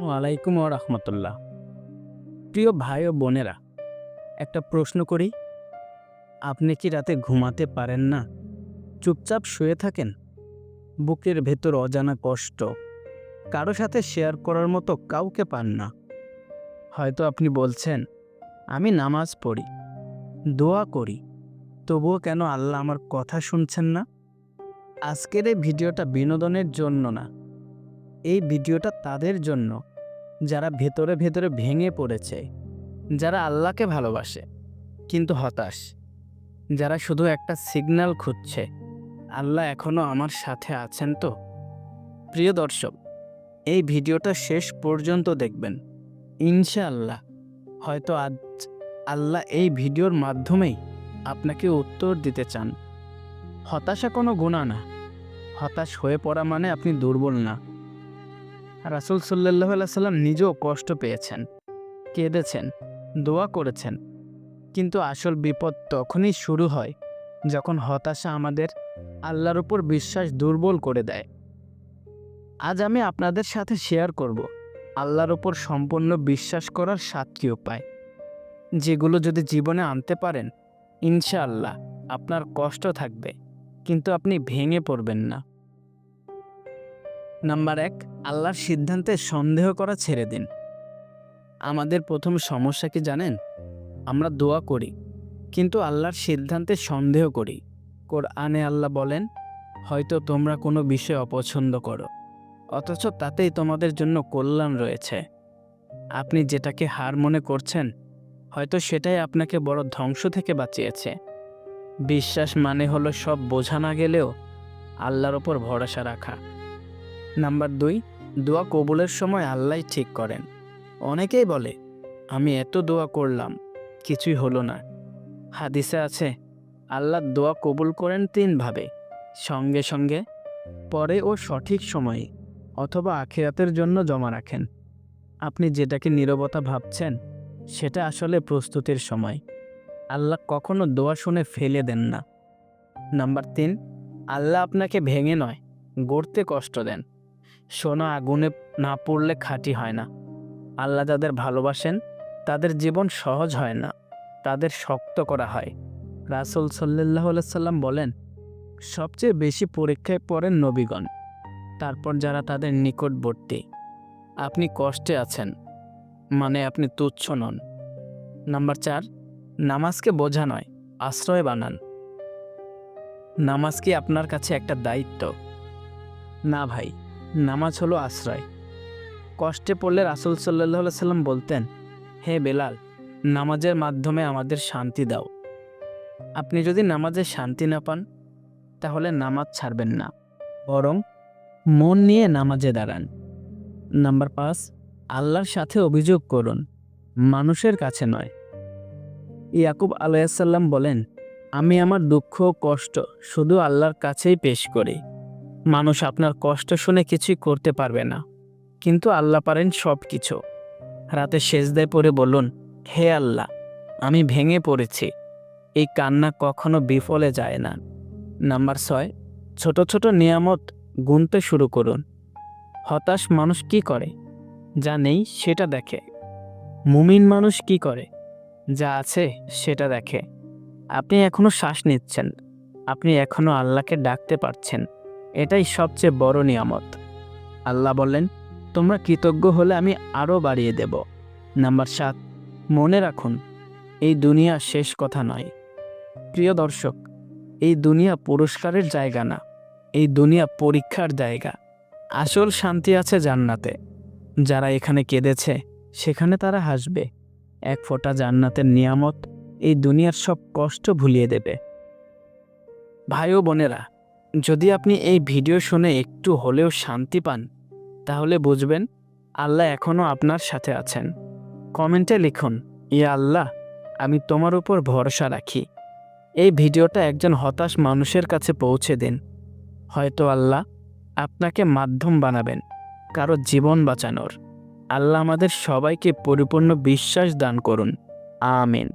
ওয়ালাইকুম রাহমাতুল্লাহ। প্রিয় ভাই ও বোনেরা, একটা প্রশ্ন করি। আপনি কি রাতে ঘুমাতে পারেন না? চুপচাপ শুয়ে থাকেন? বুকের ভেতর অজানা কষ্ট, কারো সাথে শেয়ার করার মতো কাউকে পান না। হয়তো আপনি বলছেন, আমি নামাজ পড়ি, দোয়া করি, তবুও কেন আল্লাহ আমার কথা শুনছেন না? আজকের এই ভিডিওটা বিনোদনের জন্য না, এই ভিডিওটা তাদের জন্য যারা ভেতরে ভেতরে ভেঙে পড়েছে, যারা আল্লাহকে ভালোবাসে কিন্তু হতাশ, যারা শুধু একটা সিগন্যাল খুঁজছে, আল্লাহ এখনও আমার সাথে আছেন তো? প্রিয় দর্শক, এই ভিডিওটা শেষ পর্যন্ত দেখবেন। ইনশাআল্লাহ হয়তো আজ আল্লাহ এই ভিডিওর মাধ্যমেই আপনাকে উত্তর দিতে চান। হতাশা কোনো গুনাহ না। হতাশ হয়ে পড়া মানে আপনি দুর্বল না। রাসূল সাল্লাল্লাহু আলাইহি সাল্লাম নিজেও কষ্ট পেয়েছেন, কেঁদেছেন, দোয়া করেছেন। কিন্তু আসল বিপদ তখনই শুরু হয় যখন হতাশা আমাদের আল্লাহর উপর বিশ্বাস দুর্বল করে দেয়। আজ আমি আপনাদের সাথে শেয়ার করব আল্লাহর উপর সম্পূর্ণ বিশ্বাস করার 7টি উপায়, যেগুলো যদি জীবনে আনতে পারেন, ইনশাআল্লাহ আপনার কষ্ট থাকবে কিন্তু আপনি ভেঙে পড়বেন না। নাম্বার 1, আল্লাহর সিদ্ধান্তে সন্দেহ করা ছেড়ে দিন। আমাদের প্রথম সমস্যা কি জানেন? আমরা দোয়া করি কিন্তু আল্লাহর সিদ্ধান্তে সন্দেহ করি। কোরআনে আল্লাহ বলেন, হয়তো তোমরা কোনো বিষয় অপছন্দ করো, অথচ তাতেই তোমাদের জন্য কল্যাণ রয়েছে। আপনি যেটাকে হার মনে করছেন, হয়তো সেটাই আপনাকে বড় ধ্বংস থেকে বাঁচিয়েছে। বিশ্বাস মানে হলো সব বোঝা না গেলেও আল্লাহর ওপর ভরসা রাখা। নাম্বার 2, দোয়া কবুলের সময় আল্লাহই ঠিক করেন। অনেকেই বলে, আমি এত দোয়া করলাম, কিছুই হলো না। হাদিসে আছে, আল্লাহ দোয়া কবুল করেন 3 ভাবে: সঙ্গে সঙ্গে, পরে ও সঠিক সময়ে, অথবা আখিরাতের জন্য জমা রাখেন। আপনি যেটাকে নীরবতা ভাবছেন, সেটা আসলে প্রস্তুতির সময়। আল্লাহ কখনো দোয়া শুনে ফেলে দেন না। নাম্বার 3, আল্লাহ আপনাকে ভেঙে নয়, গড়তে কষ্ট দেন। সোনা আগুনে না পড়লে খাঁটি হয় না। আল্লাহ যাদের ভালোবাসেন তাদের জীবন সহজ হয় না, তাদের শক্ত করা হয়। রাসূল সাল্লাল্লাহু আলাইহি সাল্লাম বলেন, সবচেয়ে বেশি পরীক্ষায় পড়েন নবীগণ, তারপর যারা তাদের নিকটবর্তী। আপনি কষ্টে আছেন মানে আপনি তুচ্ছ নন। নাম্বার 4, নামাজকে বোঝা নয়, আশ্রয় বানান। নামাজ কি আপনার কাছে একটা দায়িত্ব? না ভাই, নামাজ হলো আশ্রয়। কষ্টে পড়লে রাসূল সাল্লাল্লাহু আলাইহি সাল্লাম বলতেন, হে বেলাল, নামাজের মাধ্যমে আমাদের শান্তি দাও। আপনি যদি নামাজে শান্তি না পান, তাহলে নামাজ ছাড়বেন না, বরং মন নিয়ে নামাজে দাঁড়ান। নাম্বার 5, আল্লাহর সাথে অভিযোগ করুন, মানুষের কাছে নয়। ইয়াকুব আলাইহিস সালাম বলেন, আমি আমার দুঃখ ও কষ্ট শুধু আল্লাহর কাছেই পেশ করি। মানুষ আপনার কষ্ট শুনে কিছুই করতে পারবে না, কিন্তু আল্লাহ পারেন সব কিছু। রাতে সেজদায় পড়ে বলুন, হে আল্লাহ, আমি ভেঙে পড়েছি। এই কান্না কখনো বিফলে যায় না। নাম্বার 6, ছোট ছোট নিয়ামত গুনতে শুরু করুন। হতাশ মানুষ কি করে? যা নেই সেটা দেখে। মুমিন মানুষ কি করে? যা আছে সেটা দেখে। আপনি এখনো শ্বাস নিচ্ছেন, আপনি এখনো আল্লাহকে ডাকতে পারছেন, এটাই সবচেয়ে বড় নিয়ামত। আল্লাহ বললেন, তোমরা কৃতজ্ঞ হলে আমি আরও বাড়িয়ে দেব। নাম্বার 7, মনে রাখুন, এই দুনিয়া শেষ কথা নয়। প্রিয় দর্শক, এই দুনিয়া পুরস্কারের জায়গা না, এই দুনিয়া পরীক্ষার জায়গা। আসল শান্তি আছে জান্নাতে। যারা এখানে কেঁদেছে, সেখানে তারা হাসবে। এক ফোঁটা জান্নাতের নিয়ামত এই দুনিয়ার সব কষ্ট ভুলিয়ে দেবে। ভাই ও বোনেরা, যদি আপনি এই ভিডিও শুনে একটু হলেও শান্তি পান, তাহলে বুঝবেন আল্লাহ এখনও আপনার সাথে আছেন। কমেন্টে লিখুন, ইয়া আল্লাহ, আমি তোমার উপর ভরসা রাখি। এই ভিডিওটা একজন হতাশ মানুষের কাছে পৌঁছে দিন। হয়তো আল্লাহ আপনাকে মাধ্যম বানাবেন কারো জীবন বাঁচানোর। আল্লাহ আমাদের সবাইকে পরিপূর্ণ বিশ্বাস দান করুন। আমিন।